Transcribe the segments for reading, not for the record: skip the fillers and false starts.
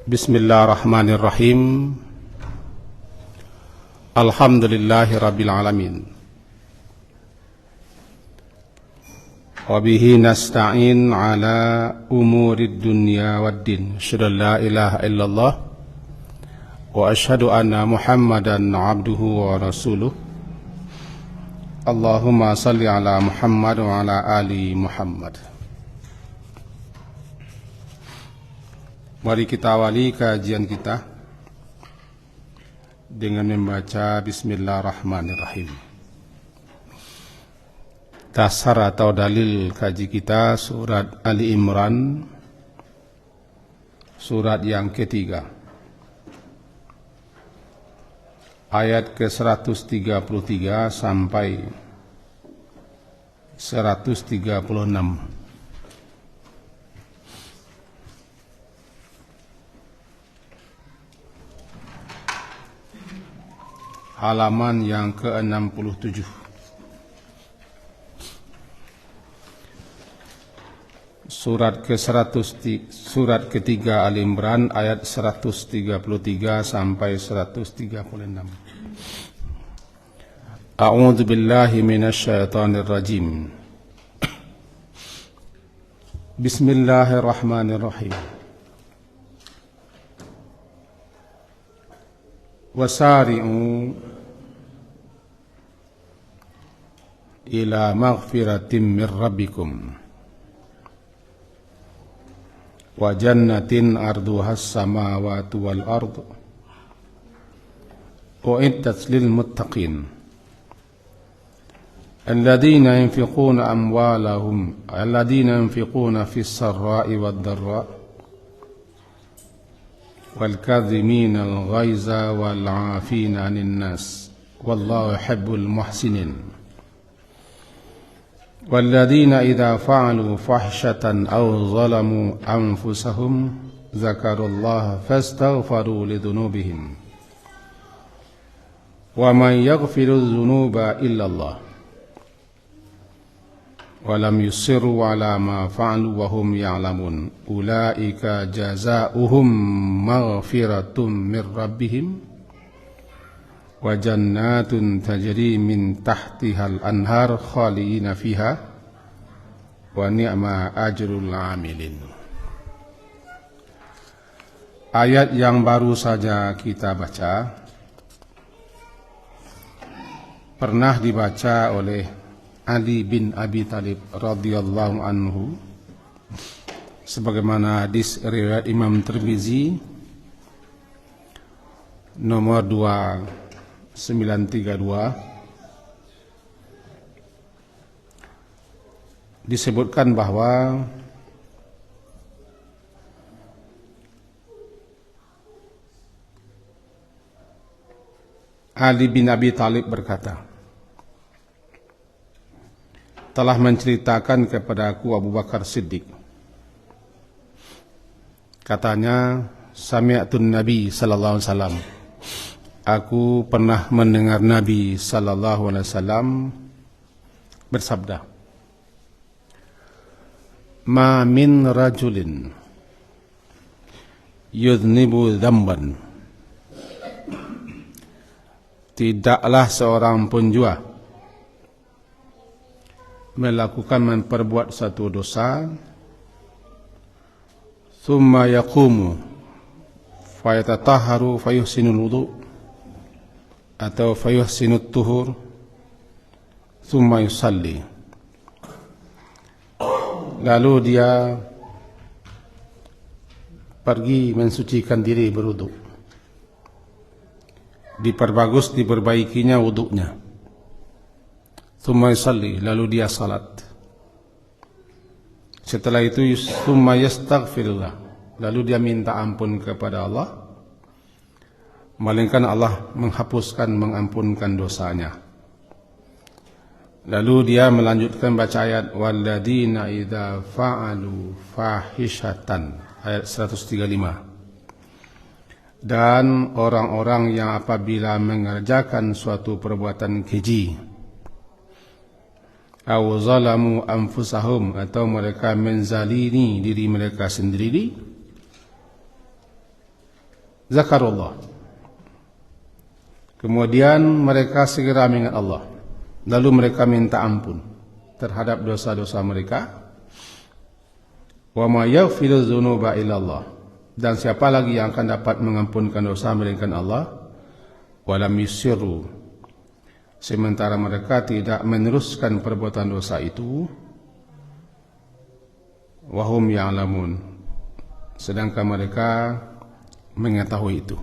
Bismillahirrahmanirrahim. Alhamdulillahirabbil alamin. Wa bihi nasta'in ala umurid dunya waddin. Asyhadu an la ilaha illallah wa asyhadu anna Muhammadan abduhu wa rasuluh. Allahumma salli ala Muhammad wa ala ali Muhammad. Mari kita awali kajian kita dengan membaca Bismillahirrahmanirrahim. Dasar atau dalil kaji kita surat Ali Imran, surat yang ketiga, ayat ke-133 sampai 136. Halaman yang ke-67. Surat ketiga Al Imran ayat 133 sampai 136. A'udzu billahi minasyaitonir rajim. Bismillahirrahmanirrahim. Wasari'u ila maghfiratin min rabbikum wa jannatin arduhas samawati wal ard u'iddat lil muttaqin alladhina yunfiquna fis sarra'i wad dharra والكاظمين الغيظ والعافين عن الناس والله يحب المحسنين والذين إذا فعلوا فحشة أو ظلموا أنفسهم ذكروا الله فاستغفروا لذنوبهم ومن يغفر الذنوب إلا الله walam yusirru ala ma fa'alu wa hum ya'lamun ulaika jazaohum maghfiratun mir rabbihim wa jannatun tajri min tahtihal anhar khalidina fiha wa ni'ma ajrul 'amilin. Ayat yang baru saja kita baca pernah dibaca oleh Ali bin Abi Thalib radhiyallahu anhu sebagaimana hadis riwayat Imam Tirmizi nomor 2932 disebutkan bahwa Ali bin Abi Thalib berkata, telah menceritakan kepada aku Abu Bakar Siddiq. Katanya, sami'atun Nabi sallallahu alaihi wasallam. Aku pernah mendengar Nabi sallallahu alaihi wasallam bersabda, "Ma min rajulin yudhnibu dzamban." Tidaklah seorang pun jua memperbuat satu dosa, thumma yaqumu fayatatahharu fayuhsinul wudu atau fayuhsinut tuhur thumma yusalli, lalu dia pergi mensucikan diri berwudu, diperbaikinya wudunya, thumma yusalli, lalu dia salat. Setelah itu thumma yastaghfirullah, lalu dia minta ampun kepada Allah, malaikat Allah mengampunkan dosanya. Lalu dia melanjutkan baca ayat walladzina idza fa'alu fahishatan, ayat 135. Dan orang-orang yang apabila mengerjakan suatu perbuatan keji, aw zalamu anfusahum, atau mereka menzalimi diri mereka sendiri, zakarullah. Kemudian mereka segera mengingat Allah. Lalu mereka minta ampun terhadap dosa-dosa mereka. Wa ma yaghfiru dzunuba illallah. Dan siapa lagi yang akan dapat mengampunkan dosa melainkan Allah? Walam yusirru. Sementara mereka tidak meneruskan perbuatan dosa itu. Wahum ya'lamun. Sedangkan mereka mengetahui itu.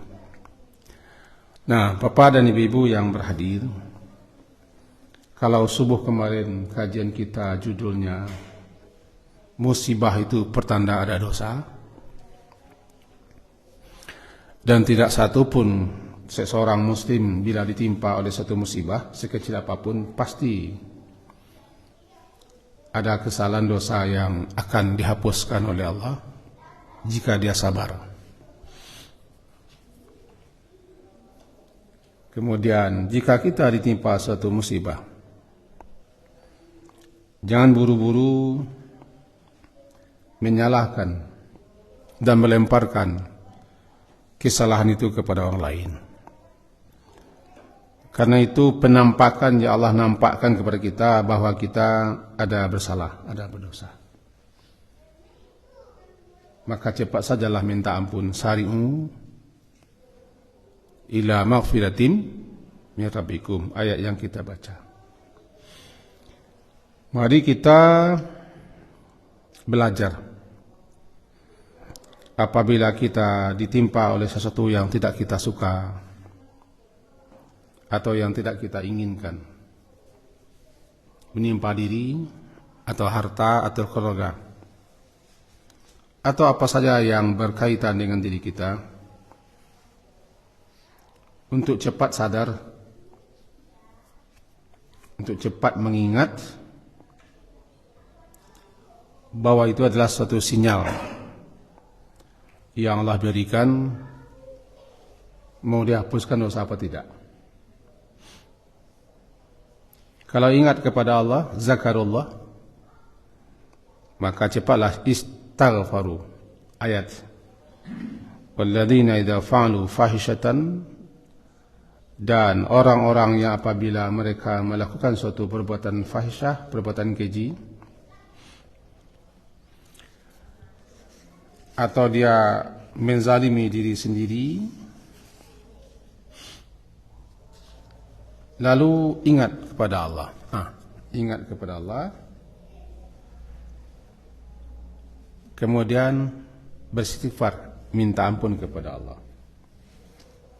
Nah, Bapak dan Ibu-ibu yang berhadir, kalau subuh kemarin kajian kita judulnya musibah itu pertanda ada dosa, dan tidak satu pun seseorang muslim bila ditimpa oleh satu musibah sekecil apapun pasti ada kesalahan dosa yang akan dihapuskan oleh Allah jika dia sabar. Kemudian jika kita ditimpa suatu musibah, jangan buru-buru menyalahkan dan melemparkan kesalahan itu kepada orang lain. Karena itu penampakan yang Allah nampakkan kepada kita bahwa kita ada bersalah, ada berdosa. Maka cepat sajalah minta ampun. Sari'u ila maghfiratin min rabbikum, ayat yang kita baca. Mari kita belajar. Apabila kita ditimpa oleh sesuatu yang tidak kita suka atau yang tidak kita inginkan, menimpa diri atau harta atau keluarga atau apa saja yang berkaitan dengan diri kita, untuk cepat sadar, untuk cepat mengingat bahwa itu adalah suatu sinyal yang Allah berikan, mau dihapuskan dosa apa tidak. Kalau ingat kepada Allah, zakarullah, maka cepatlah istaghfaru. Ayat walladzina idza fa'alu fahishatan, dan orang-orang yang apabila mereka melakukan suatu perbuatan fahisyah, perbuatan keji, atau dia menzalimi diri sendiri, lalu ingat kepada Allah. Ingat kepada Allah, kemudian beristighfar, minta ampun kepada Allah.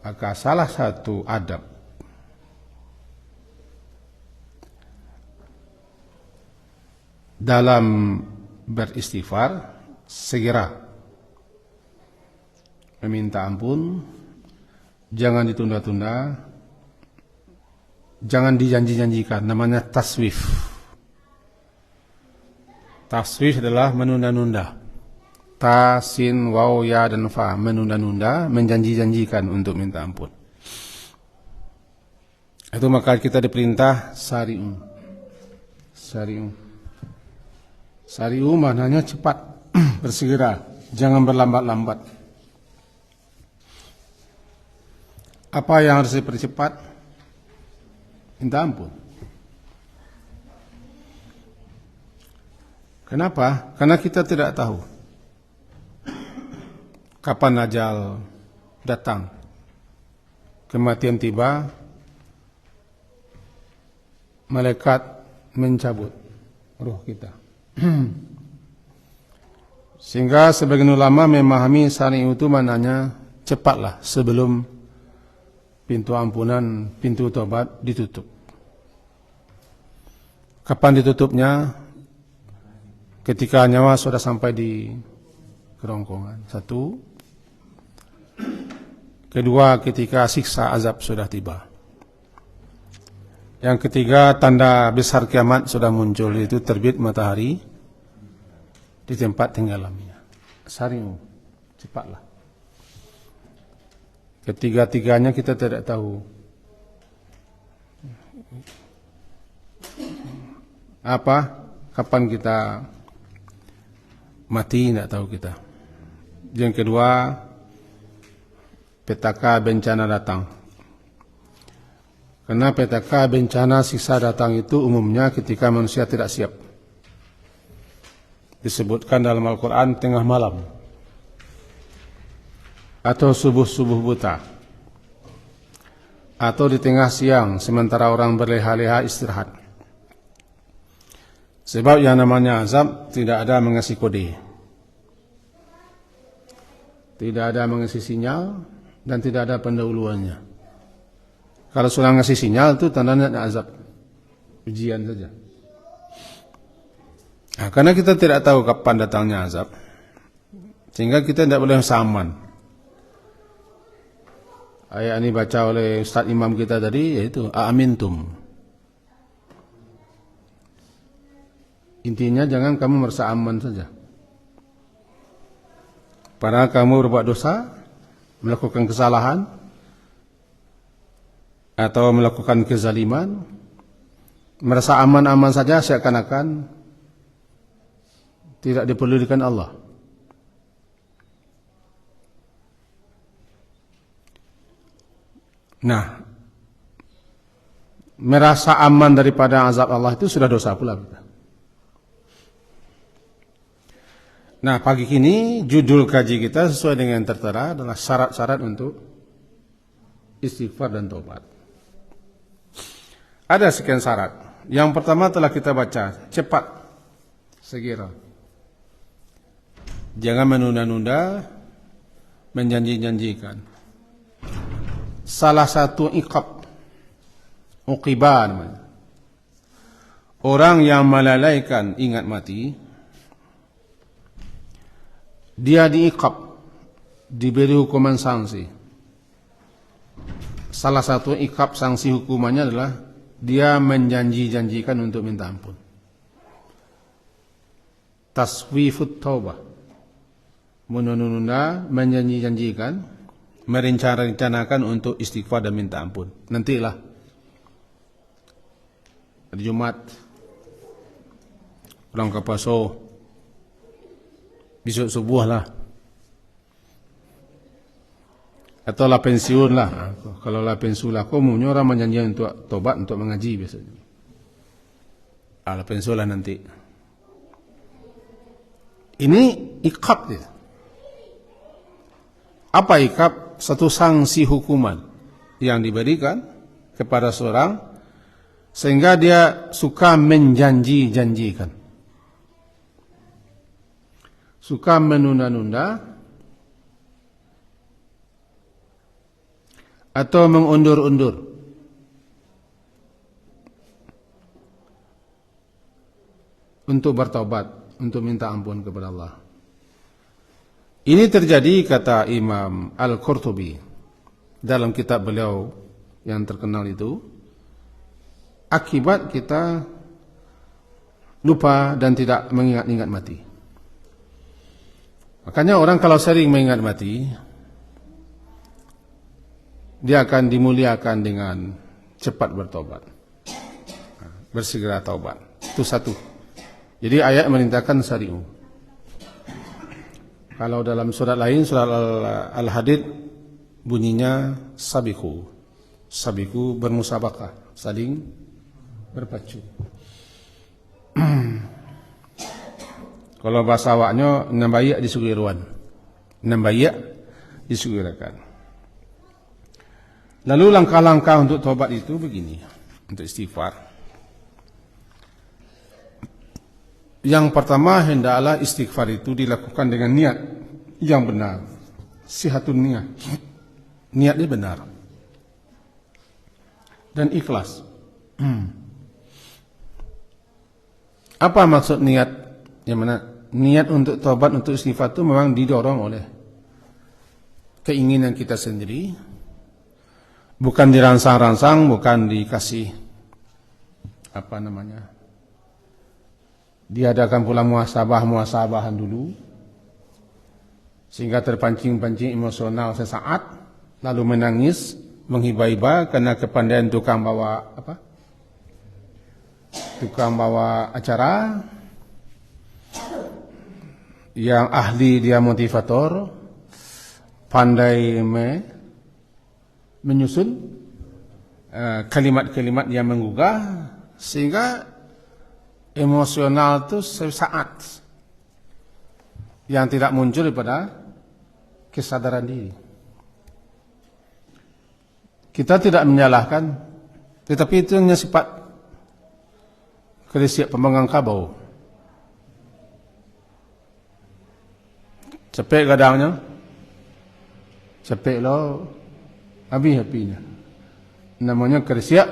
Maka salah satu adab dalam beristighfar, segera meminta ampun, jangan ditunda-tunda, jangan dijanji-janjikan, namanya taswif. Taswif adalah menunda-nunda. Ta, sin, waw, ya, dan fa, menunda-nunda, menjanji-janjikan untuk minta ampun. Itu maka kita diperintah sari'u. Sari'u. Sari'u maknanya cepat, bersegera, jangan berlambat-lambat. Apa yang harus dipercepat? Minta ampun. Kenapa? Karena kita tidak tahu kapan ajal datang, kematian tiba, malaikat mencabut ruh kita. Sehingga sebagian ulama memahami sari'u itu maknanya cepatlah sebelum pintu ampunan, pintu tobat ditutup. Kapan ditutupnya? Ketika nyawa sudah sampai di kerongkongan. Satu. Kedua, ketika siksa azab sudah tiba. Yang ketiga, tanda besar kiamat sudah muncul, yaitu terbit matahari di tempat tenggelamnya. Sari'u, cepatlah. Ketiga-tiganya kita tidak tahu. Kapan kita mati, tidak tahu kita. Yang kedua, petaka bencana datang. Karena petaka bencana siksa datang itu umumnya ketika manusia tidak siap. Disebutkan dalam Al-Quran tengah malam atau subuh-subuh buta atau di tengah siang sementara orang berleha-leha istirahat. Sebab yang namanya azab tidak ada mengasih kode, tidak ada mengasih sinyal, dan tidak ada pendahuluannya. Kalau sudah ngasih sinyal itu tandanya ada azab, ujian saja. Nah, karena kita tidak tahu kapan datangnya azab, sehingga kita tidak boleh saman. Ayat ini baca oleh Ustaz Imam kita tadi, yaitu a'amintum. Intinya jangan kamu merasa aman saja. Padahal kamu berbuat dosa, melakukan kesalahan, atau melakukan kezaliman, merasa aman-aman saja seakan-akan tidak dipedulikan Allah. Nah, merasa aman daripada azab Allah itu sudah dosa pula kita. Nah, pagi ini judul kaji kita sesuai dengan yang tertera adalah syarat-syarat untuk istighfar dan taubat. Ada sekian syarat. Yang pertama telah kita baca, cepat, segera. Jangan menunda-nunda, menjanji-janjikan. Salah satu uqibah namanya. Orang yang melalaikan ingat mati, dia diiqab, diberi hukuman sanksi. Salah satu iqab sanksi hukumannya adalah dia menjanji-janjikan untuk minta ampun. Taswifut taubah, menunda-nunda, menjanji-janjikan, merencanakan untuk istighfar dan minta ampun. Nantilah hari Jumat, pulang ke Paso, besok subuh lah, atau lah pensiun lah. Kalau lah pensiun lah, umumnya orang menjanji untuk tobat, untuk mengaji biasanya. Lah pensiun lah nanti. Ini iqab dia. Apa iqab? Satu sanksi hukuman yang diberikan kepada seorang sehingga dia suka menjanji-janjikan, suka menunda-nunda atau mengundur-undur untuk bertaubat, untuk minta ampun kepada Allah. Ini terjadi, kata Imam Al-Qurtubi dalam kitab beliau yang terkenal itu, akibat kita lupa dan tidak mengingat-ingat mati. Makanya orang kalau sering mengingat mati, dia akan dimuliakan dengan cepat bertobat, bersegera taubat. Itu satu. Jadi ayat merintahkan sari'u. Kalau dalam surat lain, surat Al-Hadid, bunyinya sabiqu. Sabiqu bermusabaqah, saling berpacu. Kalau bahasa awaknya, nambayak disugiruan, nambayak disugirakan. Lalu langkah-langkah untuk taubat itu begini, untuk istighfar. Yang pertama, hendaklah istighfar itu dilakukan dengan niat yang benar. Sihatun niat. Niatnya benar. Dan ikhlas. Apa maksud niat yang mana? Niat untuk taubat, untuk istighfar itu memang didorong oleh keinginan kita sendiri. Bukan dirangsang-rangsang, bukan dikasih apa namanya, diadakan pula muhasabah-muhasabahan dulu sehingga terpancing-pancing emosional sesaat, lalu menangis, menghibah-hibah karena kepandaian tukang bawa apa? Tukang bawa acara, yang ahli dia motivator, pandai menyusun kalimat-kalimat yang menggugah sehingga emosional itu sesaat yang tidak muncul daripada kesadaran diri. Kita tidak menyalahkan, tetapi itu hanya sifat kerisiak pemegang kabau. Cepet kadangnya, cepet lo, habis-habisnya. Namanya kerisiak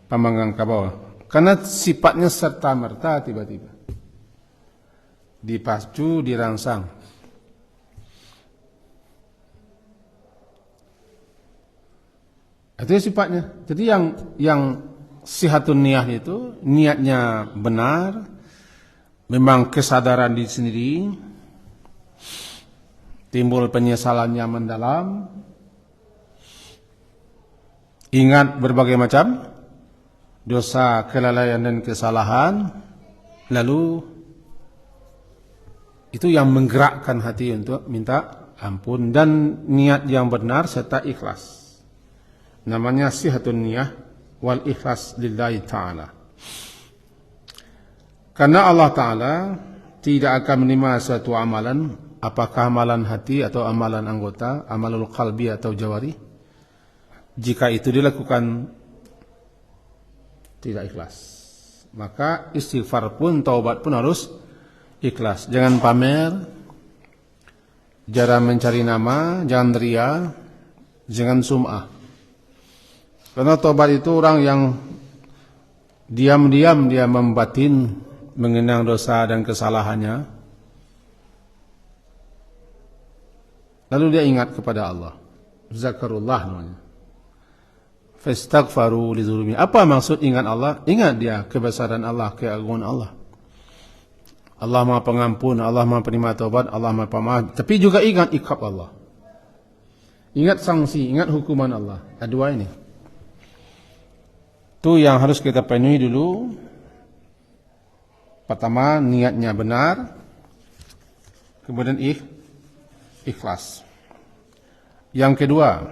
pemegang kabau. Karena sifatnya serta-merta tiba-tiba. Dipacu, dirangsang. Itu sifatnya. Jadi yang sihatun niyah itu, niatnya benar, memang kesadaran diri sendiri, timbul penyesalan yang mendalam, ingat berbagai macam dosa, kelalaian dan kesalahan, lalu itu yang menggerakkan hati untuk minta ampun dan niat yang benar serta ikhlas. Namanya sihatun niyah wal ikhlas lillahi ta'ala. Karena Allah Ta'ala tidak akan menerima suatu amalan, apakah amalan hati atau amalan anggota, amalul qalbi atau jawari, jika itu dilakukan tidak ikhlas. Maka istighfar pun, taubat pun harus ikhlas. Jangan pamer, jangan mencari nama, jangan ria, jangan sum'ah. Karena taubat itu orang yang diam-diam dia membatin mengenang dosa dan kesalahannya, lalu dia ingat kepada Allah. Zakarullah namanya. Fastaghfaru li dzulmi. Apa maksud ingat Allah? Ingat dia kebesaran Allah, keagungan Allah. Allah Maha Pengampun, Allah Maha Penerima Taubat, Allah Maha Pemaaf. Tapi juga ingat iqab Allah. Ingat sanksi, ingat hukuman Allah. Dua ini. Itu yang harus kita penuhi dulu. Pertama, niatnya benar. Kemudian ikhlas. Yang kedua,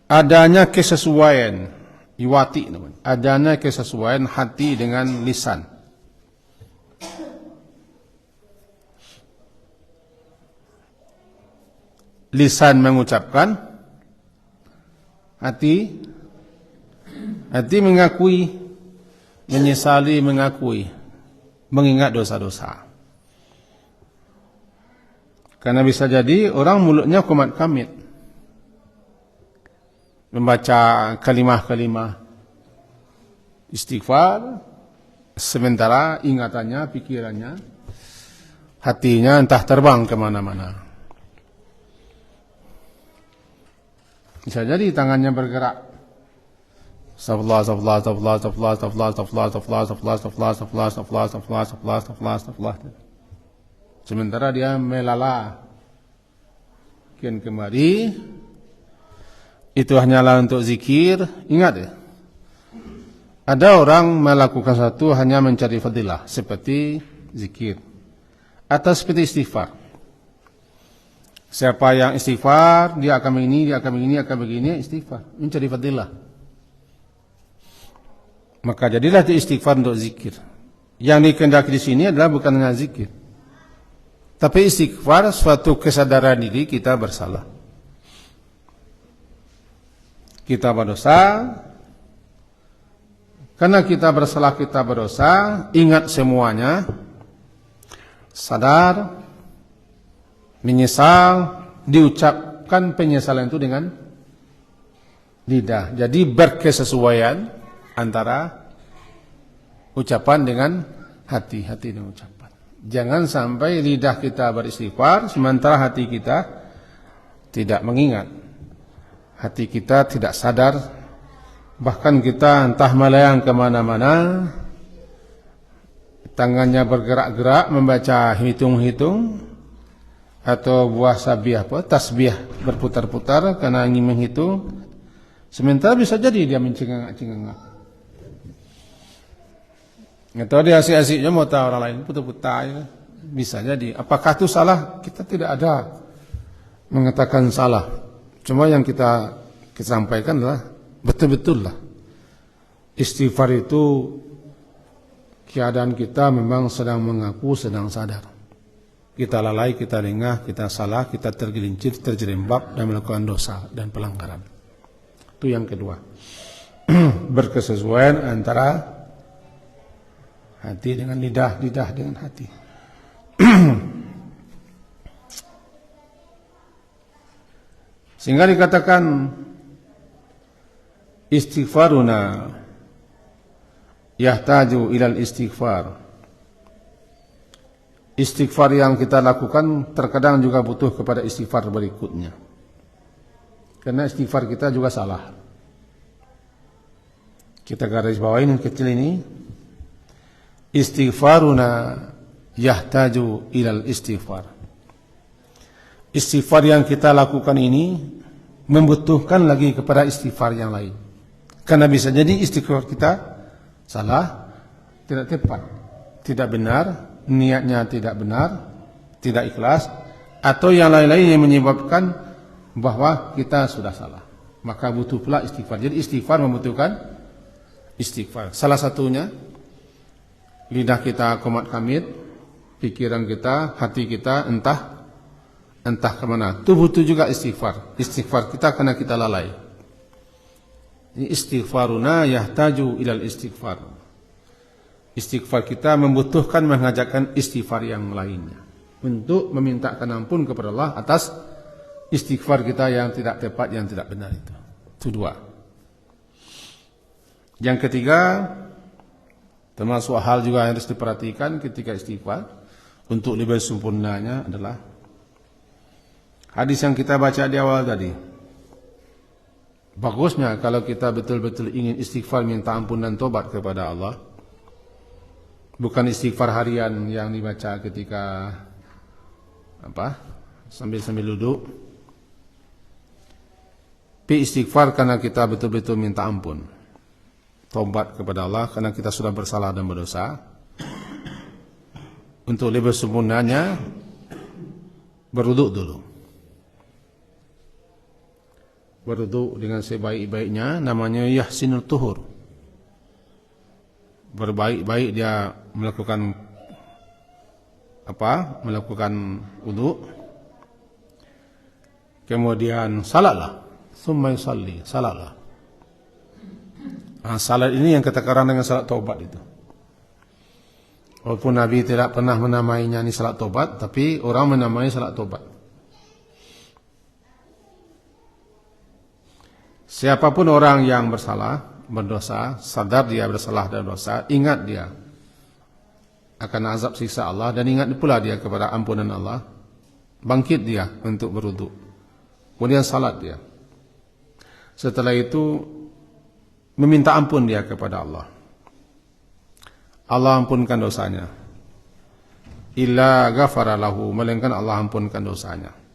adanya kesesuaian, iwati namanya. Adanya kesesuaian hati dengan lisan. Lisan mengucapkan, hati mengakui, menyesali mengakui, mengingat dosa-dosa. Karena bisa jadi orang mulutnya kumat kamit, membaca kalimah-kalimah istighfar, sementara ingatannya, pikirannya, hatinya entah terbang kemana-mana. Bisa jadi tangannya bergerak. Sementara dia melala kian kemari. Itu hanyalah untuk zikir. Ingat ya, ada orang melakukan satu hanya mencari fadilah, seperti zikir atau seperti istighfar. Siapa yang istighfar, dia akan begini, dia akan begini, akan begini, istighfar, mencari fadilah. Maka jadilah itu istighfar untuk zikir. Yang dikehendaki di sini adalah bukan hanya zikir, tapi istighfar suatu kesadaran diri kita bersalah. Kita berdosa, karena kita bersalah, kita berdosa, ingat semuanya, sadar, menyesal, diucapkan penyesalan itu dengan lidah. Jadi berkesesuaian antara ucapan dengan hati dengan ucapan. Jangan sampai lidah kita beristighfar sementara hati kita tidak mengingat. Hati kita tidak sadar, bahkan kita entah melayang kemana-mana, tangannya bergerak-gerak membaca hitung-hitung, atau buah sabiah tasbih berputar-putar karena ingin menghitung, sementara bisa jadi dia mencengangak-cengangak. Atau dia asik-asiknya mau tahu orang lain putar-putar. bisa jadi. Apakah itu salah? Kita tidak ada mengatakan salah. Cuma yang kita sampaikan adalah betul-betul lah. Istighfar itu keadaan kita memang sedang mengaku, sedang sadar. Kita lalai, kita lengah, kita salah, kita tergelincir, terjerembab dan melakukan dosa dan pelanggaran. Itu yang kedua. Berkesesuaian antara hati dengan lidah, lidah dengan hati. Sehingga dikatakan istighfaruna yahtaju ilal istighfar. Istighfar yang kita lakukan terkadang juga butuh kepada istighfar berikutnya. Karena istighfar kita juga salah. Kita garis bawahi yang kecil ini. Istighfaruna yahtaju ilal istighfar. Istighfar yang kita lakukan ini membutuhkan lagi kepada istighfar yang lain. Karena bisa jadi istighfar kita salah, tidak tepat, tidak benar, niatnya tidak benar, tidak ikhlas, atau yang lain-lain yang menyebabkan bahwa kita sudah salah. Maka butuh pula istighfar. Jadi istighfar membutuhkan istighfar. Salah satunya lidah kita komat kamit, pikiran kita, hati kita entah kemana. Itu butuh juga istighfar. Istighfar kita karena kita lalai. Ini istighfaruna yahtaju ilal istighfar. Istighfar kita membutuhkan mengajakkan istighfar yang lainnya untuk memintakan ampun kepada Allah atas istighfar kita yang tidak tepat, yang tidak benar itu. Itu dua. Yang ketiga, termasuk hal juga yang harus diperhatikan ketika istighfar untuk lebih sempurnanya adalah hadis yang kita baca di awal tadi. Bagusnya kalau kita betul-betul ingin istighfar, minta ampun dan tobat kepada Allah. Bukan istighfar harian yang dibaca ketika sambil duduk. Tapi istighfar karena kita betul-betul minta ampun, tobat kepada Allah karena kita sudah bersalah dan berdosa. Untuk lebih sempurnanya berwuduk dulu. Berwuduk dengan sebaik-baiknya, namanya yahsinul tuhur. Berbaik-baik dia melakukan wuduk. Kemudian salatlah, summa yusalli, salatlah. Salat ini yang kita karang dengan salat taubat itu. Walaupun Nabi tidak pernah menamainya ini salat taubat, tapi orang menamai salat taubat. Siapapun orang yang bersalah, berdosa, sadar dia bersalah dan dosa, ingat dia akan azab siksa Allah dan ingat pula dia kepada ampunan Allah, bangkit dia untuk berwuduk. Kemudian salat dia. Setelah itu meminta ampun dia kepada Allah. Allah ampunkan dosanya. Illa ghafara lahu, melainkan Allah ampunkan dosanya.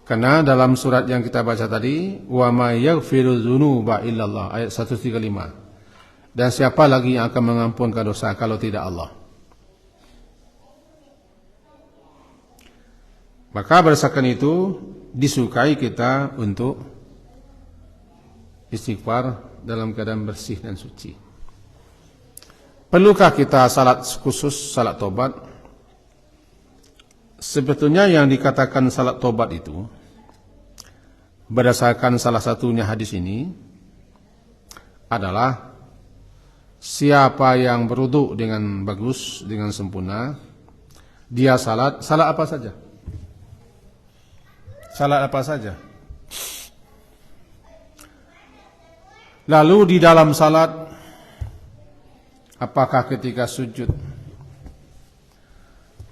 Karena dalam surat yang kita baca tadi, wa may yaghfiru dzunuba illallah, ayat 135. Dan siapa lagi yang akan mengampunkan dosa kalau tidak Allah? Maka berdasarkan itu disukai kita untuk istighfar dalam keadaan bersih dan suci. Perlukah kita salat khusus, salat tobat? Sebetulnya yang dikatakan salat tobat itu berdasarkan salah satunya hadis ini adalah siapa yang berwuduk dengan bagus, dengan sempurna, dia salat apa saja. Salat apa saja. Lalu di dalam salat, apakah ketika sujud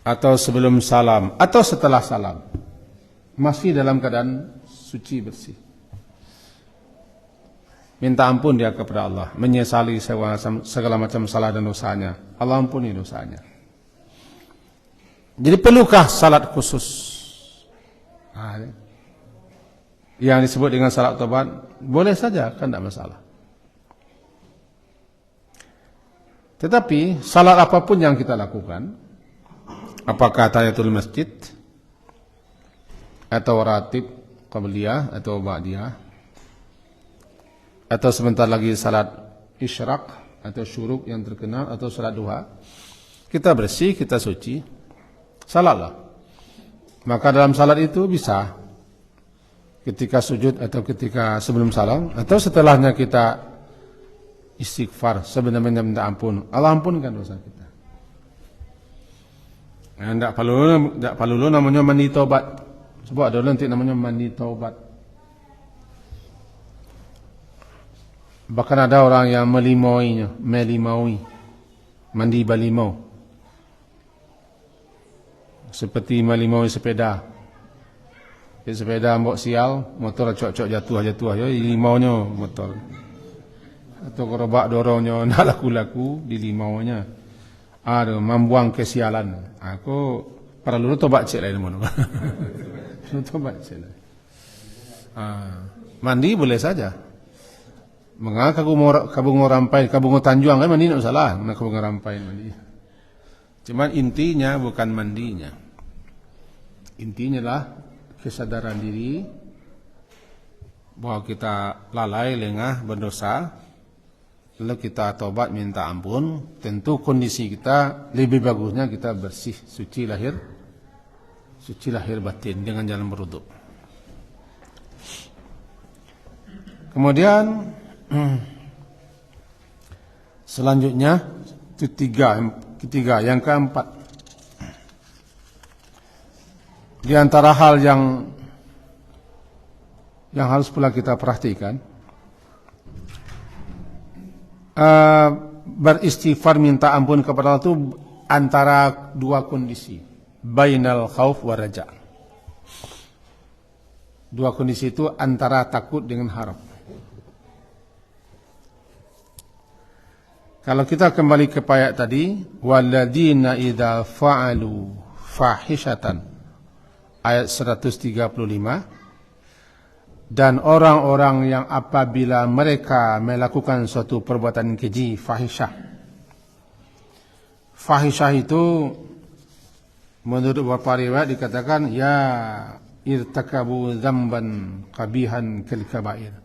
atau sebelum salam atau setelah salam, masih dalam keadaan suci bersih, minta ampun dia kepada Allah, menyesali segala macam salah dan dosanya, Allah ampuni dosanya. Jadi perlukah salat khusus yang disebut dengan salat tobat? Boleh saja, kan tidak masalah. Tetapi salat apapun yang kita lakukan, Apakah tahiyatul masjid atau ratib qabliyah atau ba'diyah atau sebentar lagi salat isyraq atau syuruk yang terkenal atau salat duha, kita bersih, kita suci, salatlah. Maka dalam salat itu bisa ketika sujud atau ketika sebelum salam atau setelahnya kita istighfar sebenarnya minta ampun, Allah ampunkan dosa kita. Tidak perlu namanya mandi taubat. Sebab ada nanti namanya mandi taubat. Bahkan ada orang yang melimaui mandi balimau, seperti melimaui sepeda. Sepeda mbok sial, motor cocok jatuh, ya limaunya motor. Atau gerobak dorongnya nak laku-laku di limaunya. Ada membuang kesialan. Aku perlu tobat cek lain mana. Tobat cek lain. Mandi boleh saja. Mengapa kabung rampai, kabung tanjuang kan mandi tak salah. Nak kabung rampai mandi. Cuman intinya bukan mandinya. Intinya lah kesadaran diri bahwa kita lalai, lengah, berdosa. Lalu kita taubat minta ampun, tentu kondisi kita lebih bagusnya kita bersih, suci lahir batin dengan jalan berwudu. Kemudian selanjutnya ketiga, yang keempat, di antara hal yang harus pula kita perhatikan, beristighfar minta ampun kepada Allah itu antara dua kondisi, bainal khauf wa raja. Dua kondisi itu antara takut dengan harap. Kalau kita kembali ke ayat tadi, walladzina idza fa'alu fahishatan, ayat 135, dan orang-orang yang apabila mereka melakukan suatu perbuatan keji, fahisyah. Fahisyah itu menurut beberapa riwayat dikatakan ya irtakabu dzamban qabihan kal kabair.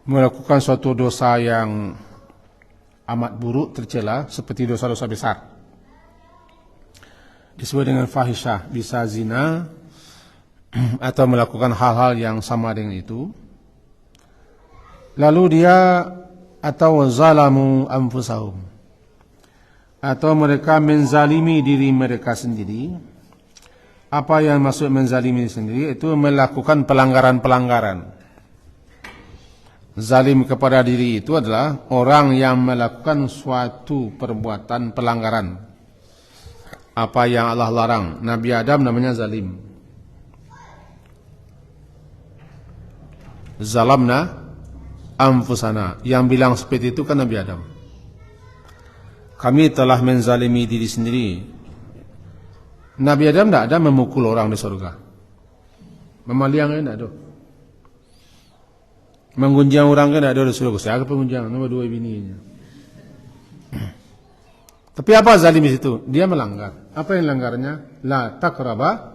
Melakukan suatu dosa yang amat buruk, tercela, seperti dosa-dosa besar. Disebut dengan fahisyah, bisa zina atau melakukan hal-hal yang sama dengan itu. Lalu dia atau zalamu anfusahum, atau mereka menzalimi diri mereka sendiri. Apa yang maksud menzalimi diri sendiri? Itu melakukan pelanggaran-pelanggaran. Zalim kepada diri itu adalah orang yang melakukan suatu perbuatan pelanggaran, apa yang Allah larang. Nabi Adam namanya zalim. Zalamna anfusana, yang bilang seperti itu kan Nabi Adam. Kami telah menzalimi diri sendiri. Nabi Adam tidak ada memukul orang di surga. Memaliang tidak ada. Menggunjang orang kan tidak ada di surga. Saya pengunjang, nomor 2 bininya. Tapi apa zalim di situ? Dia melanggar. Apa yang langgarnya? La taqraba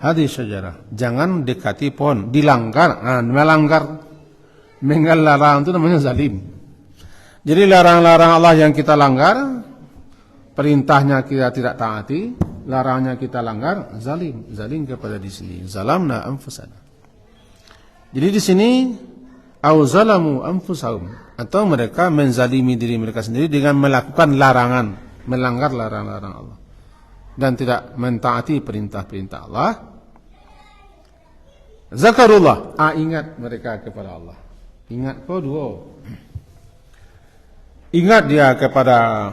hadis syajarah, jangan dekati pohon, dilanggar, melanggar, larang itu namanya zalim. Jadi larang-larang Allah yang kita langgar, perintahnya kita tidak taati, larangnya kita langgar, zalim kepada diri sendiri. Zalamna anfusana. Jadi di sini au zalamu anfusahum, atau mereka menzalimi diri mereka sendiri dengan melakukan larangan, melanggar larang-larang Allah dan tidak mentaati perintah-perintah Allah. Zakarullah, ingat mereka kepada Allah. Ingat kedua, ingat dia kepada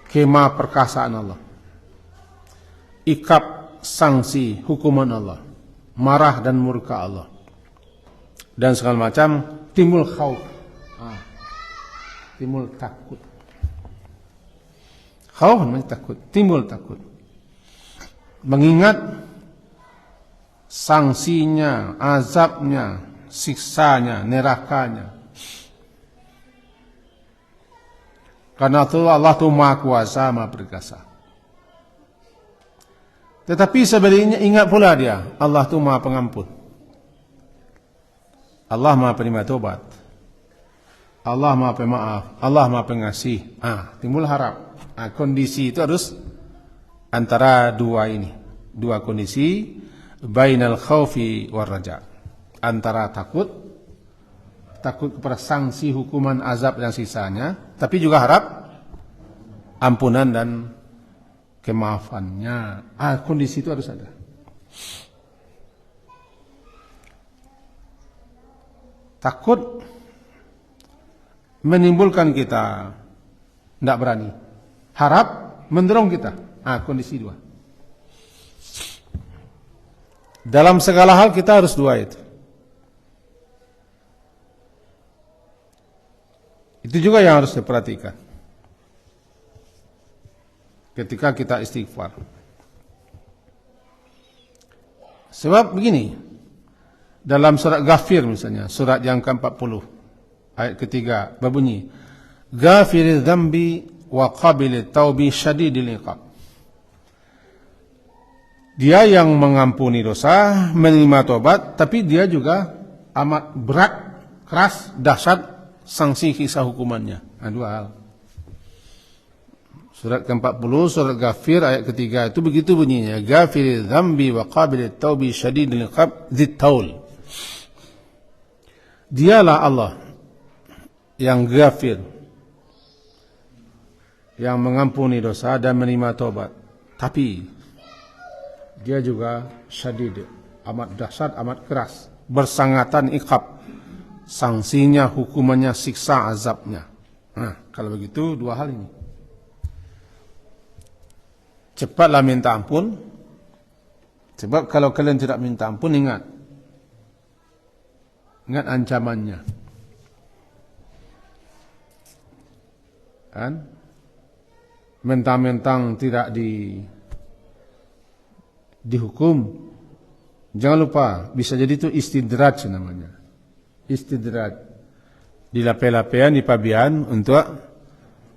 kemah perkasaan Allah, ikab sanksi hukuman Allah, marah dan murka Allah, dan segala macam. Timbul khauf, timbul takut. Khauf namanya takut, timbul takut, mengingat sanksinya, azabnya, siksanya, nerakanya. Karena itu Allah itu Maha Kuasa, Maha Perkasa. Tetapi sebaliknya ingat pula dia, Allah itu Maha Pengampun. Allah Maha Penerima Tobat. Allah Maha Pemaaf. Allah Maha Pengasih. Timbul harap. Kondisi itu harus antara dua ini. Dua kondisi. Bainal khawfi war raja. Antara takut kepada sanksi hukuman azab dan sisanya, tapi juga harap ampunan dan kemaafannya. Kondisi itu harus ada. Takut menimbulkan kita tidak berani. Harap mendorong kita. Kondisi dua. Dalam segala hal kita harus dua itu. Itu juga yang harus diperhatikan ketika kita istighfar. Sebab begini, dalam surat Ghafir misalnya, surat yang ke-40, ayat ketiga, berbunyi, Ghafiriz dzambi wa qabilit taubi syadidil iqab. Dia yang mengampuni dosa, menerima tobat, tapi dia juga amat berat, keras, dahsyat sanksi kisah hukumannya. Dua hal. Surat ke-40, surat Ghafir ayat ketiga itu begitu bunyinya, Ghafiriz dzambi wa qabilit taubi syadidil iqab dzit taul. Dialah Allah yang Ghafir, yang mengampuni dosa dan menerima tobat, tapi dia juga syadid, amat dahsyat, amat keras, bersangatan iqab, sanksinya, hukumannya, siksa azabnya. Kalau begitu dua hal ini. Cepatlah minta ampun. Sebab kalau kalian tidak minta ampun, ingat ancamannya. Kan? Mentang-mentang tidak dihukum, jangan lupa bisa jadi itu istidraj namanya. Istidraj, dilapeh-lapehan, dipabian untuk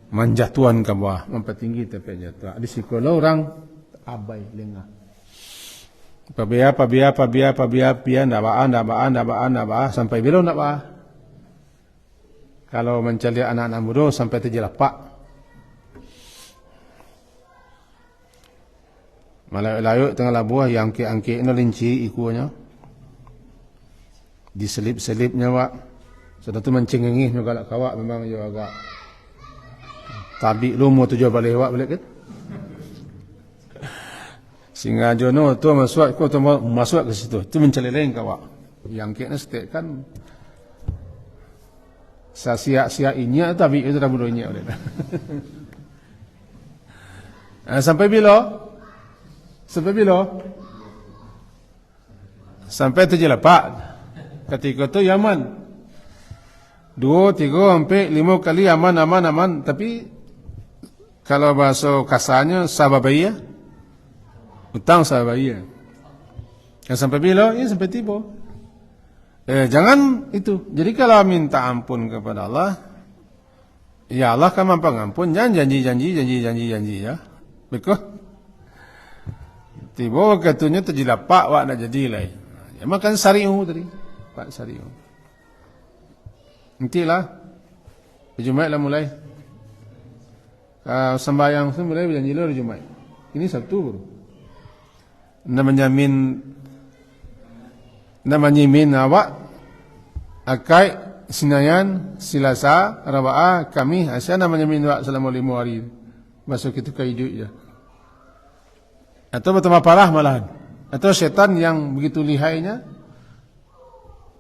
menjatuhan ke bawah, mempertinggi tapi jatuh. Di psikolog orang abai lengah. Pabia, ndak baan, sampai bila ndak bah. Kalau mencari anak-anak muda sampai terjelapak. Malayuk tengah labuah yang angki-angki no linci ikunya. Diselip-selipnya wak. Sudah tu mencengengih juga lak kawak memang yo agak tabi lu mau tujuh balik wak balik kan. Sehingga jono tu masuk ke situ. Tu menceleleng kawak. Yang kena stek kan sia-sia inya tapi itu dah bodohnya oleh. Sampai bila? Sampai terjelapak. Ketika itu Yaman 2, 3, sampai 5 kali aman. Tapi kalau bahasa kasarnya sababaya, utang sababaya. Sampai bila? Ya sampai tiba. Jangan itu. Jadi kalau minta ampun kepada Allah, ya Allah kan mampu ngampun. Jangan janji ya. Betul. Tiba waktunya terjelapak wak nak jadi lah. Ya makan sariu tadi. Pak sariu. Nantilah. Jumaat lah mulai. Sembahyang tu mulai berjanji lah Jumaat. Ini Sabtu baru. Namanya min awak akai Senayan, Selasa, Rabaah, Kamis, Asya namanya min awak selama 5 hari. Masuk itu ke hidup je. Atau bertambah parah malahan. Atau syaitan yang begitu lihainya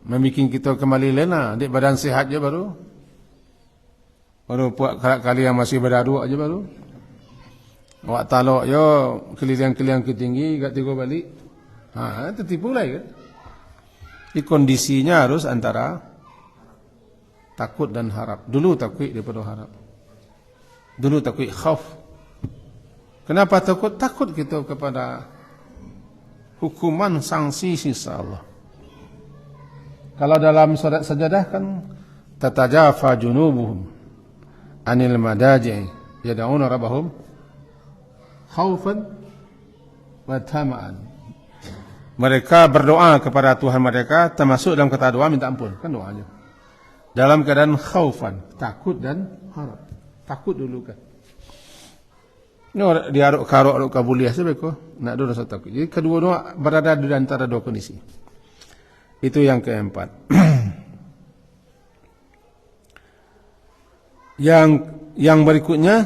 membuat kita kembali lena. Adik badan sihat je baru buat kali yang masih berdaruk aja baru. Awak talok yo keliling-keliling ke tinggi kat tiga balik. Tertipu lah kan. Di kondisinya harus antara takut dan harap. Dulu takut daripada harap. Dulu takut khauf. Kenapa takut? Takut kita kepada hukuman sanksi sisa Allah. Kalau dalam surat sajadah kan tatajafa junubuhum anil madaji yad'una rabbahum khaufan wa tama'an. Mereka berdoa kepada Tuhan mereka, termasuk dalam kata doa minta ampun, kan doanya. Dalam keadaan khaufan, takut dan harap. Takut dulu kan. Ini diaruk karuk kabuliah sebeko, nak doa rasa takut. Jadi kedua-dua berada di antara dua kondisi. Itu yang keempat. Yang berikutnya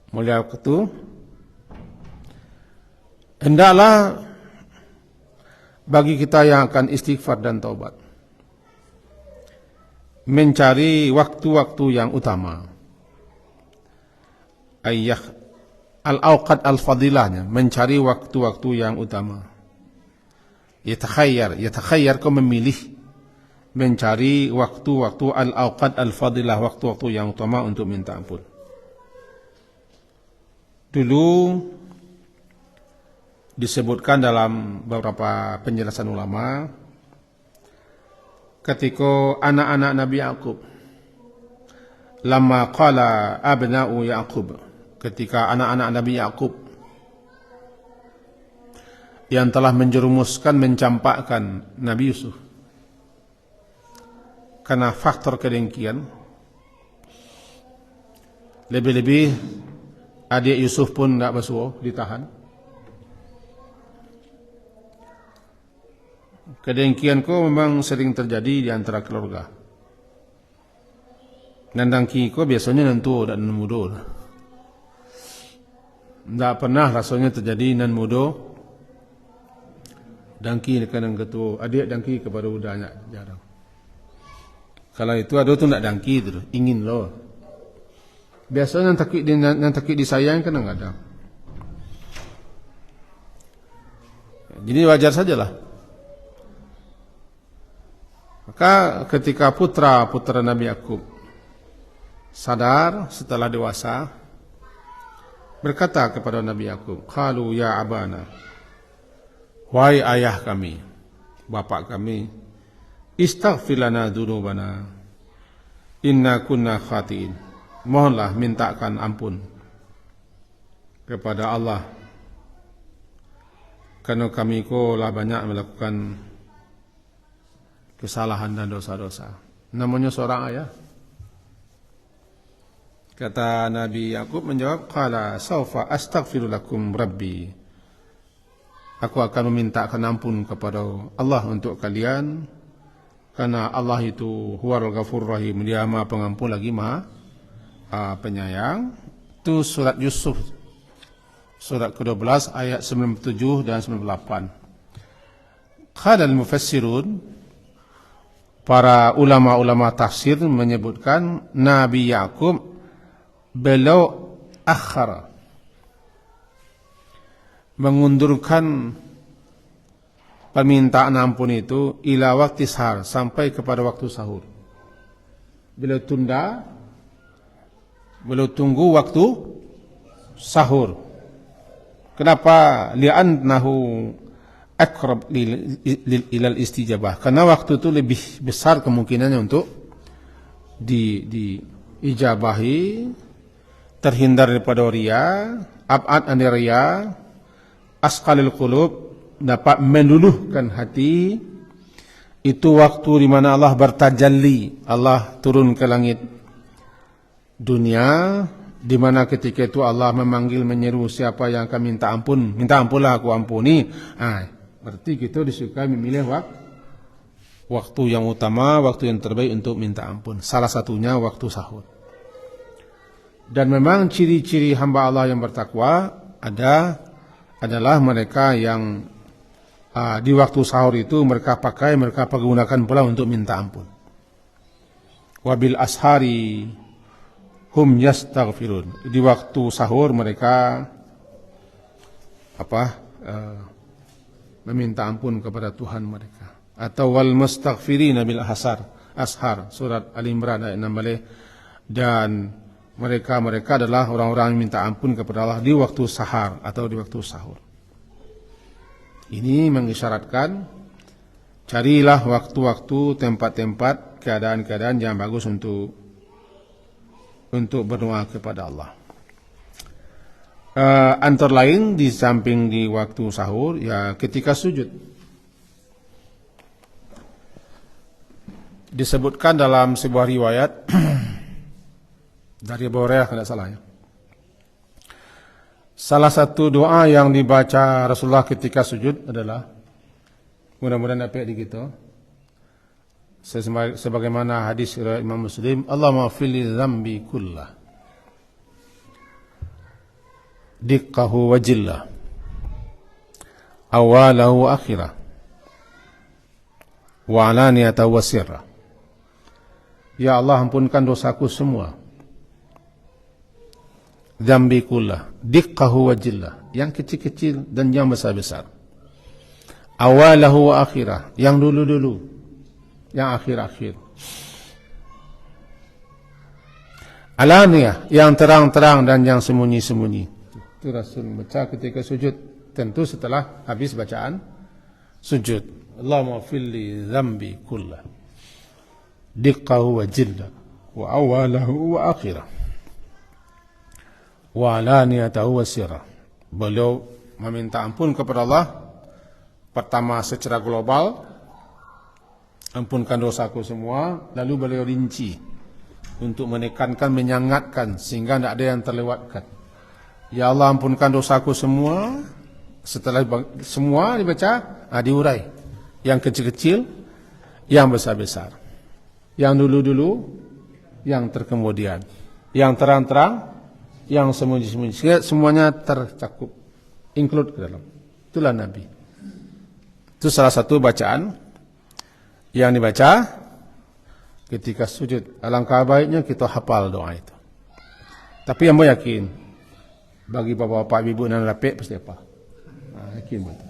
mulia ketu, hendaklah bagi kita yang akan istighfar dan taubat mencari waktu-waktu yang utama, ayyah al-awqat al-fadilahnya, mencari waktu-waktu yang utama. Yatakhayyar kau memilih mencari waktu-waktu al-awqat al-fadilah, waktu-waktu yang utama untuk minta ampun. Dulu disebutkan dalam beberapa penjelasan ulama, ketika anak-anak Nabi Yaqub, lamma qala abna'u Yaqub, ketika anak-anak Nabi Yaqub yang telah menjerumuskan, mencampakkan Nabi Yusuf karena faktor kedengkian, lebih-lebih adik Yusuf pun tidak bersuah, ditahan. Kedengkian ko memang sering terjadi di antara keluarga. Nandangki ko biasanya nentu dan mudo. Tidak pernah rasanya terjadi nan mudo. Dangki kadang ketua adik dangki kepada udahnya jarang. Kalau itu ada tu nak dangki tu, ingin lo. Biasanya yang takut disayang kan enggak ada. Jadi wajar sajalah. Maka ketika putra Nabi Yaqub sadar setelah dewasa, berkata kepada Nabi Yaqub, qalu ya abana, wahai ayah kami, bapak kami, istaghfir lana dzunubana, inna kunna khatiin. Mohonlah mintakan ampun kepada Allah, karena kami lah banyak melakukan kesalahan dan dosa-dosa. Namanya seorang ayah. Kata Nabi Yaqub menjawab, qala saufa astaghfiru lakum rabbi. Aku akan memintakan ampun kepada Allah untuk kalian, karena Allah itu huwal ghafurur rahim, Dia Maha Pengampun lagi Maha Penyayang. Itu surat Yusuf, surat ke-12 ayat 97 dan 98. Qala al-mufassirun, para ulama-ulama tafsir menyebutkan Nabi Yaqub beliau akhara, mengundurkan permintaan ampun itu ila waktu sahar, sampai kepada waktu sahur. Beliau tunda, beliau tunggu waktu sahur. Kenapa? Li'annahu akrab ilal istijabah, karena waktu itu lebih besar kemungkinannya untuk diijabahi, terhindar daripada riya, ab'ad an riya, asqalil qulub, dapat meluluhkan hati. Itu waktu di mana Allah bertajalli, Allah turun ke langit dunia, di mana ketika itu Allah memanggil, menyeru siapa yang akan minta ampun, minta ampunlah aku ampuni. Berarti kita disukai memilih waktu yang utama, waktu yang terbaik untuk minta ampun. Salah satunya waktu sahur. Dan memang ciri-ciri hamba Allah yang bertakwa adalah mereka yang di waktu sahur itu mereka pergunakan pula untuk minta ampun. Wabil ashari hum yastaghfirun. Di waktu sahur mereka meminta ampun kepada Tuhan mereka. Atau wal mustaghfirina bil ashar, surat Al-Imran ayat 16. Dan mereka adalah orang-orang yang minta ampun kepada Allah di waktu sahar atau di waktu sahur. Ini mengisyaratkan carilah waktu-waktu, tempat-tempat keadaan-keadaan yang bagus untuk berdoa kepada Allah. Antara lain di samping di waktu sahur, ya ketika sujud. Disebutkan dalam sebuah riwayat dari Abu Hurairah kalau tidak salah ya. Salah satu doa yang dibaca Rasulullah ketika sujud adalah, mudah-mudahan dapat di kita, sebagaimana hadis riwayat Imam Muslim, Allahumma fili dzambi kullah diqqahu wa jillah awalahu wa akhirah wa alaniyatahu wa sirrah. Ya Allah, ampunkan dosaku semua, dzambi kullah, diqqahu wa jillah, yang kecil-kecil dan yang besar-besar, awalahu wa akhirah, yang dulu-dulu, yang akhir-akhir, alaniyah, yang terang-terang dan yang sembunyi-sembunyi. Itu Rasul baca ketika sujud, tentu setelah habis bacaan sujud. Allahumma filli dzambi kullah diqqahu wa jillah wa awalahu wa akhirah wa alaniyatahu wa sirrah. Beliau meminta ampun kepada Allah pertama secara global, ampunkan dosaku semua, lalu beliau rinci untuk menekankan, menyangatkan sehingga tidak ada yang terlewatkan. Ya Allah, ampunkan dosaku semua. Setelah semua dibaca, diurai, yang kecil-kecil, yang besar-besar, yang dulu-dulu, yang terkemudian, yang terang-terang, yang sembunyi-sembunyi, semuanya tercakup, include ke dalam. Itulah Nabi. Itu salah satu bacaan yang dibaca ketika sujud. Alangkah baiknya kita hafal doa itu. Tapi yang yakin, bagi bapak-bapak, ibu dan rapik pasti apa? Yakin betul.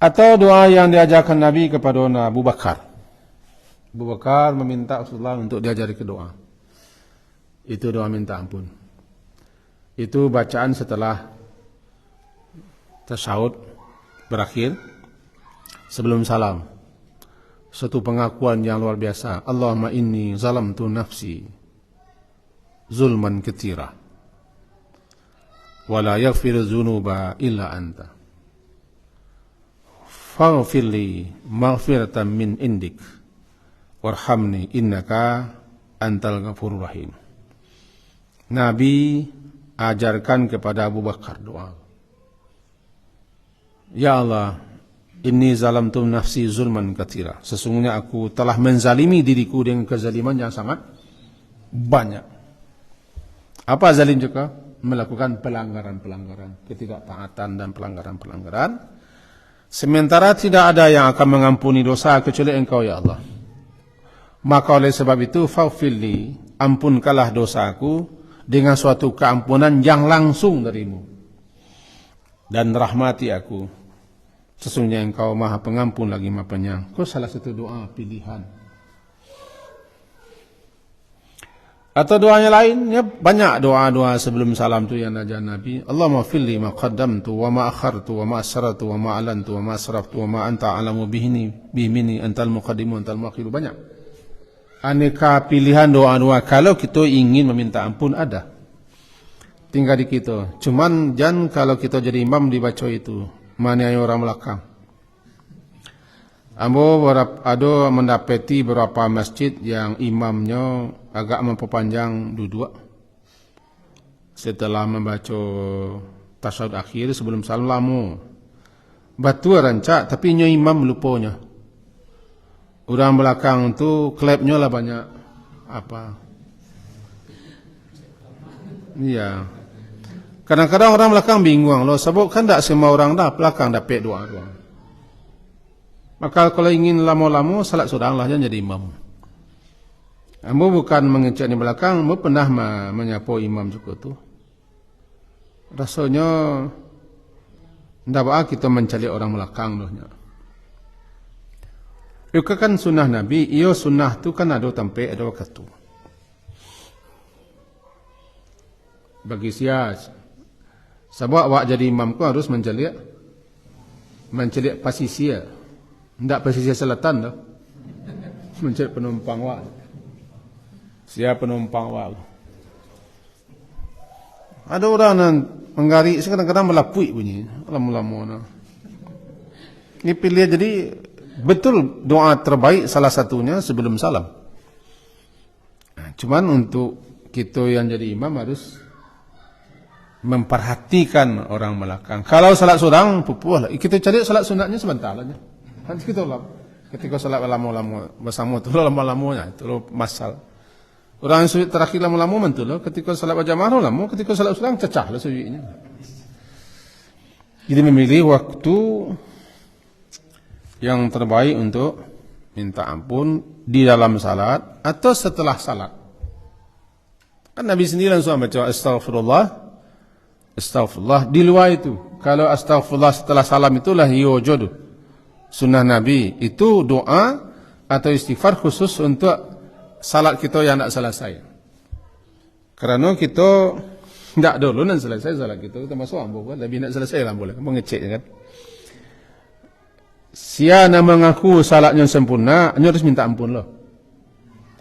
Atau doa yang diajarkan Nabi kepada Abu Bakar. Abu Bakar meminta Rasulullah untuk diajari ke doa. Itu doa minta ampun. Itu bacaan setelah tasyahud berakhir, sebelum salam. Satu pengakuan yang luar biasa. Allahumma inni zalamtu nafsi zulman katsira wa la yaghfiru dzunuba illa anta faghfirli maghfiratan min indik warhamni innaka antal ghafurur rahim. Nabi ajarkan kepada Abu Bakar doa. Ya Allah, inni zalamtu nafsi zulman katsira. Sesungguhnya aku telah menzalimi diriku dengan kezaliman yang sangat banyak. Apa zalim juga? Melakukan pelanggaran-pelanggaran, ketidaktaatan dan pelanggaran-pelanggaran. Sementara tidak ada yang akan mengampuni dosa kecuali Engkau ya Allah. Maka oleh sebab itu faghfirli, ampunkanlah dosaku dengan suatu keampunan yang langsung darimu, dan rahmati aku. Sesungguhnya Engkau Maha Pengampun lagi Maha Penyayang. Itu salah satu doa pilihan. Atau doanya lainnya banyak doa-doa sebelum salam tu yang ajar Nabi. Allahumma filli ma qaddamtu wa ma akhartu wa ma asrartu wa ma alantu wa ma asraftu wa ma anta alamu bihini antal muqaddimu antal muakhiru. Banyak. Aneka pilihan doa-doa kalau kita ingin meminta ampun ada. Tinggal di kita. Cuman jangan kalau kita jadi imam dibaca itu. Mana yang orang belakang. Ambo ada mendapati beberapa masjid yang imamnya agak memperpanjang duduk setelah membaca tasyahud akhir sebelum salam lama. Batu rancak tapi nyo imam lupanya. Orang belakang tu klepnya lah banyak apa. Iya. Kadang-kadang orang belakang bingung loh, sebab kan tak semua orang dah belakang dapat doa-doa. Maka kalau ingin lama-lama salat seorang lah jangan jadi imam. Ambo bukan mengecek di belakang, ambo pernah menyapa imam juga tu. Rasanya ndak apa kita mencari orang belakang dohnya. Itu kan sunnah Nabi, iyo sunnah tu kan ada tempat ada waktu. Bagi sias, sebab awak jadi imam ku harus mencari posisi ya. Tidak pesisir selatan dah. mencari penumpang wak. Siapa penumpang wak? Ada orang yang menggari, kadang-kadang melapui bunyi, lama-lama. Ini pilih, jadi betul doa terbaik salah satunya sebelum salam. Cuman untuk kita yang jadi imam harus memperhatikan orang belakang. Kalau salat seorang, pupuh lah. Kita cari salat sunatnya sebentar aja. Nanti kita lah. Ketika salat lama-lama bersama tu lama-lamanya itu masal. Orang yang sujud terakhir lama-lama mentul lah. Ketika salat berjamaah lama, ketika salat seorang cecah lah sujudnya. Jadi memilih waktu yang terbaik untuk minta ampun di dalam salat atau setelah salat. Kan Nabi sendiri langsung baca Astaghfirullah di luar itu. Kalau astaghfirullah setelah salam itulah yujud. Sunnah Nabi itu doa atau istighfar khusus untuk salat kita yang tak selesai. Kerana kita tak dulu nak selesai salat kita masuk ambo kan lebih nak selesai lah boleh. Mengecek kan. Siapa mengaku salatnya sempurna, hanya harus minta ampun lah.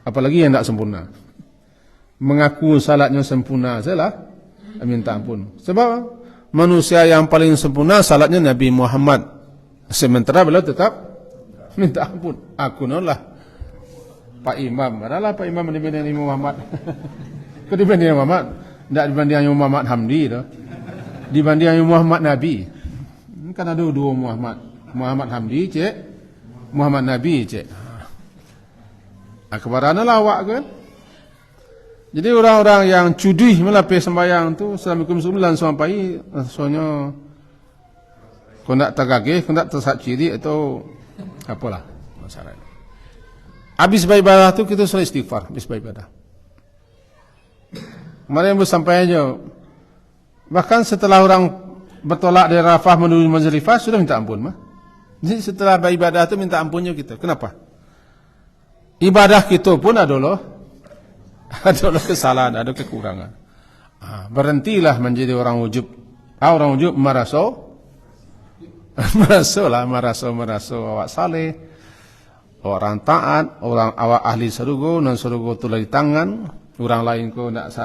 Apalagi yang tak sempurna. Mengaku salatnya sempurna salah minta ampun. Sebab manusia yang paling sempurna salatnya Nabi Muhammad. Sementara beliau tetap minta ampun. Aku nolah Pak Imam. Adalah Pak Imam dibanding Imam Muhammad. Kau dibanding Muhammad? Tak dibanding Imam Muhammad Hamdi tu. Dibanding Imam Muhammad Nabi. Kan ada dua Muhammad. Muhammad Hamdi cik, Muhammad Nabi cik. Kebarana lawak kan? Jadi orang-orang yang cudih melapis sembahyang tu Assalamualaikum sembilan sampai soalnya kau nak tergagih, kau nak tersak ciri atau apalah masalah. Habis beribadah tu kita suruh istighfar habis beribadah. Kemarin bersampai aja. Bahkan setelah orang bertolak dari Arafah menuju Muzdalifah sudah minta ampun mah. Jadi setelah beribadah tu minta ampunnya kita. Kenapa? Ibadah kita pun adalah kesalahan, ada kekurangan. Berhentilah menjadi orang ujub. Orang ujub merasa awak saleh, orang taat, orang awak ahli surga, non surga tu di tangan, orang lain ko ndak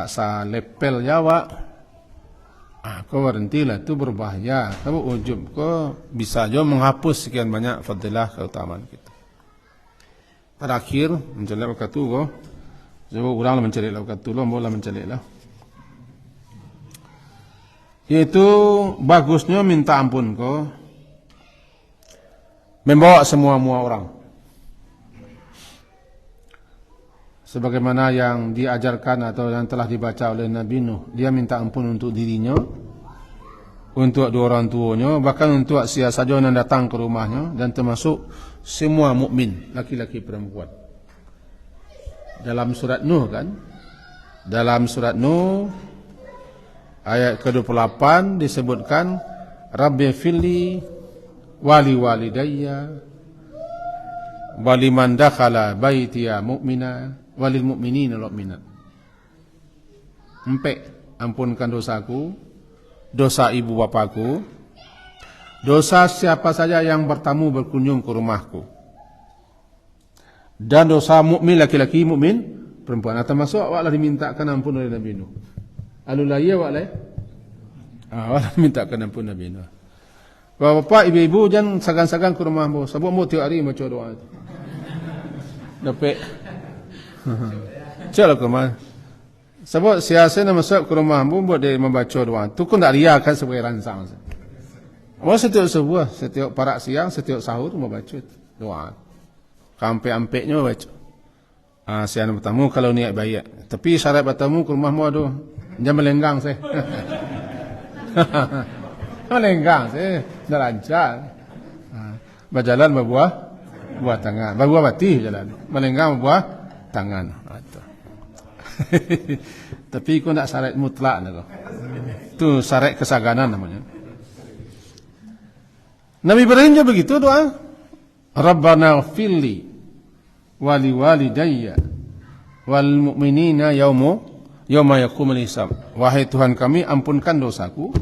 sa lepel jawab. Kau berhentilah, itu berbahaya. Kalau ujub kau bisa aja menghapus sekian banyak fadilah keutamaan kita. Terakhir mencari waktu kau, sebab orang mencari waktu lo, boleh mencari lah. Itu bagusnya minta ampun kau, membawa semua orang. Sebagaimana yang diajarkan atau yang telah dibaca oleh Nabi Nuh, dia minta ampun untuk dirinya, untuk dua orang tuanya, bahkan untuk siapa saja yang datang ke rumahnya, dan termasuk semua mukmin, laki-laki perempuan. Dalam surat Nuh kan, dalam surat Nuh ayat ke-28 disebutkan Rabbi fili wali walidayya waliman dakhala baitiya mu'mina walil mu'minina wal mu'minat. Ampunkan dosaku, dosa ibu bapaku, dosa siapa saja yang bertamu berkunjung ke rumahku, dan dosa mukmin laki-laki, mukmin perempuan. Termasuk awaklah dimintakan ampun oleh Nabi Nuh. Alulaya awaklah awaklah dimintakan ampun Nabi Nuh. Bapak ibu-ibu jangan sagan-sagan ke rumahmu. Sebab mu tiap hari baca doa itu. Dapat Cakap ke mana? Sebab siasa nak masuk ke rumahmu buat dia membaca doa. Tu kau tak riakan sebagai rangsang. Setiap sebuah, setiap parak siang, setiap sahur membaca doa. Kampe-ampeknya baca. Siang bertamu kalau niat baik. Tapi syarat bertamu ke rumahmu aduh, jangan melenggang saya. Melenggang saya, dah lancar. Berjalan berbuah tangan, berbuah batih jalan. Melenggang berbuah tangan. Tapi kau nak syarat mutlak nak. Itu syarat kesaganan namanya. Nabi Ibrahim juga begitu doa. Rabbana ighfirli wa liwalidayya wal mu'minina yauma yaqumul hisab. Wahai Tuhan kami, ampunkan dosaku,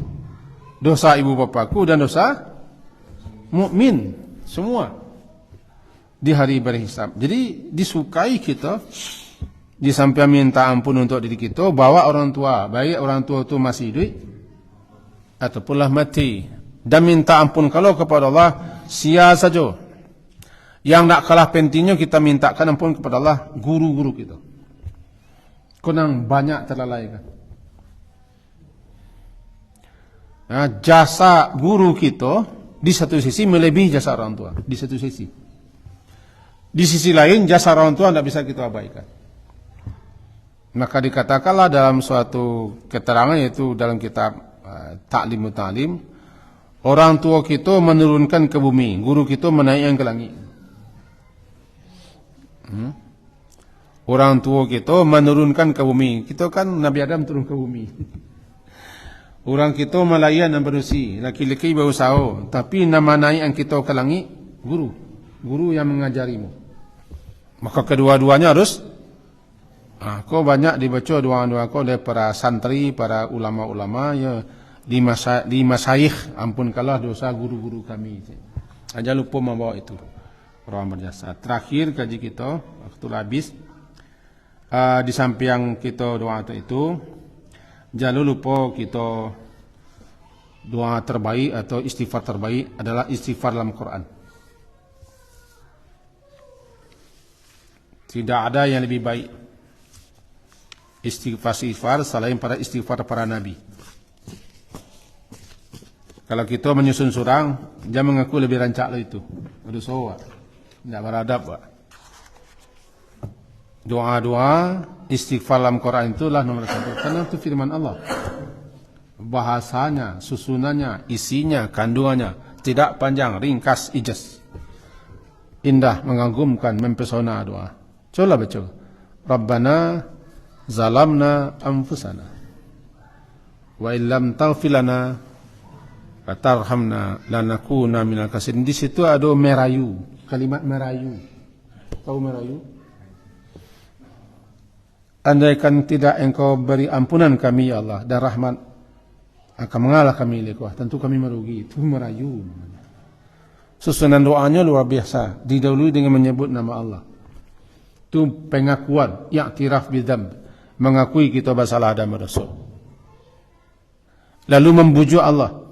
dosa ibu bapaku dan dosa mukmin semua di hari berhisab. Jadi disukai kita di samping minta ampun untuk diri kita, bawa orang tua, baik orang tua itu masih hidup ataupun lah mati, dan minta ampun kalau kepada Allah sia saja. Yang nak kalah pentingnya kita mintakan ampun kepada Allah guru-guru kita. Kunang banyak terlalaikan. Nah, jasa guru kita di satu sisi melebihi jasa orang tua, di satu sisi. Di sisi lain jasa orang tua tidak bisa kita abaikan. Maka dikatakanlah dalam suatu keterangan, yaitu dalam kitab Ta'limut Ta'lim, orang tua kita menurunkan ke bumi, guru kita menaikkan ke langit. Orang tua kita menurunkan ke bumi. Kita kan Nabi Adam turun ke bumi. Orang kita melayan dan berusi, laki-laki berusaha, tapi nama naikkan kita ke langit guru, guru yang mengajarimu. Maka kedua-duanya harus kau banyak dibaca doa-doa kau oleh para santri, para ulama-ulama, ya, di masyayikh, ampunkanlah dosa guru-guru kami. Jangan lupa membawa itu. Orang berjasa. Terakhir kaji kita, waktu habis, di samping kita doa itu, jangan lupa kita doa terbaik atau istighfar terbaik adalah istighfar dalam Quran. Tidak ada yang lebih baik istighfar selain pada istighfar para nabi. Kalau kita menyusun surang, jangan mengaku lebih rancak lah itu. Aduh soa, tidak beradab. Doa-doa istighfar dalam Quran itulah nomor satu. Karena itu firman Allah. Bahasanya, susunannya, isinya, kandungannya tidak panjang, ringkas, ijaz. Indah, mengagumkan, mempesona doa. Coba baca. Rabbana zalamna anfusana wa illam taghfir lana wa tarhamna lanakuna minal khasirin. Di situ ada merayu, kalimat merayu. Tahu merayu? Andaikan tidak engkau beri ampunan kami ya Allah dan rahmat, akan mengalah kami lekah, tentu kami merugi. Itu merayu. Susunan doanya luar biasa, didahului dengan menyebut nama Allah. Itu pengakuan, i'tiraf bidzamb, mengakui kita bersalah dan berdosa. Lalu membujuk Allah.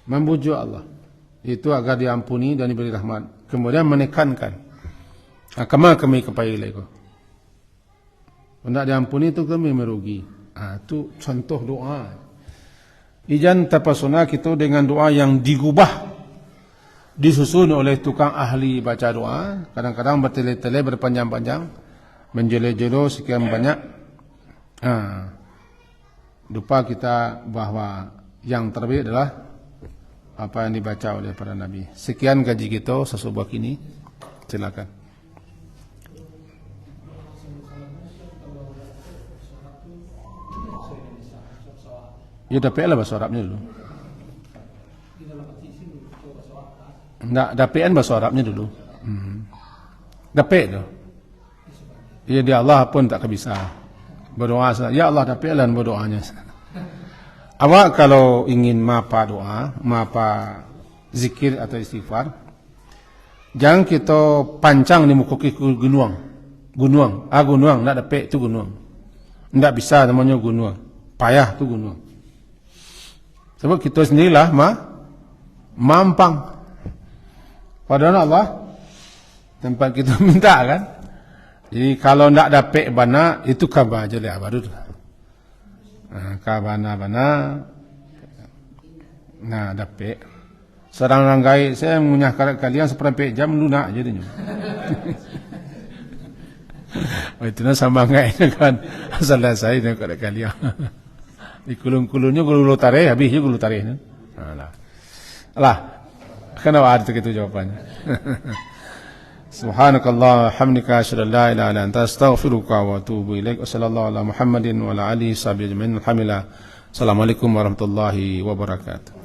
Membujuk Allah itu agar diampuni dan diberi rahmat. Kemudian menekankan, kama kami kepada lekah. Tidak diampuni itu kami merugi. Itu contoh doa. Ijan terpesona kita dengan doa yang digubah, disusun oleh tukang ahli baca doa. Kadang-kadang bertele-tele, berpanjang-panjang, menjelo-jelo sekian banyak. Lupa kita bahawa yang terbaik adalah apa yang dibaca oleh para nabi. Sekian kaji kita sesubuh kini. Silakan. Ya dapat lah bahasa Arabnya dulu. Tidak dapat bahasa Arabnya dulu. Dapat tu. Ya dia Allah pun tak bisa berdoa. Ya Allah dapat lah berdoanya. Awak kalau ingin mapa doa, mapa zikir atau istighfar, jangan kita pancang di muka gunung. Gunung, gunung, tidak dapat tu gunung. Tidak bisa namanya gunung. Payah tu gunung. Sebab kita sendirilah mampang. Padahal Allah tempat kita minta kan. Jadi kalau tidak dapat bana, itu khabar je lah baru. Kabana-bana. Nah dapat. Seorang orang gaya, saya mengunyah karat kalian seperempat jam lunak jadinya. Itu nak sama gaya kan. Salah saya dengan karat kalian. Di kulung-kulungnya gulu tarik, habisnya gulu tarik. Alah, kenapa ada begitu jawabannya? Subhanakallah, hamdika, asyhadu an la ilaha illa anta, astaghfiruka wa atubu ilaik. Wassallallahu ala Muhammadin wa ala alihi sahbihi ajma'in. Alhamdulillah. Assalamualaikum warahmatullahi wabarakatuh.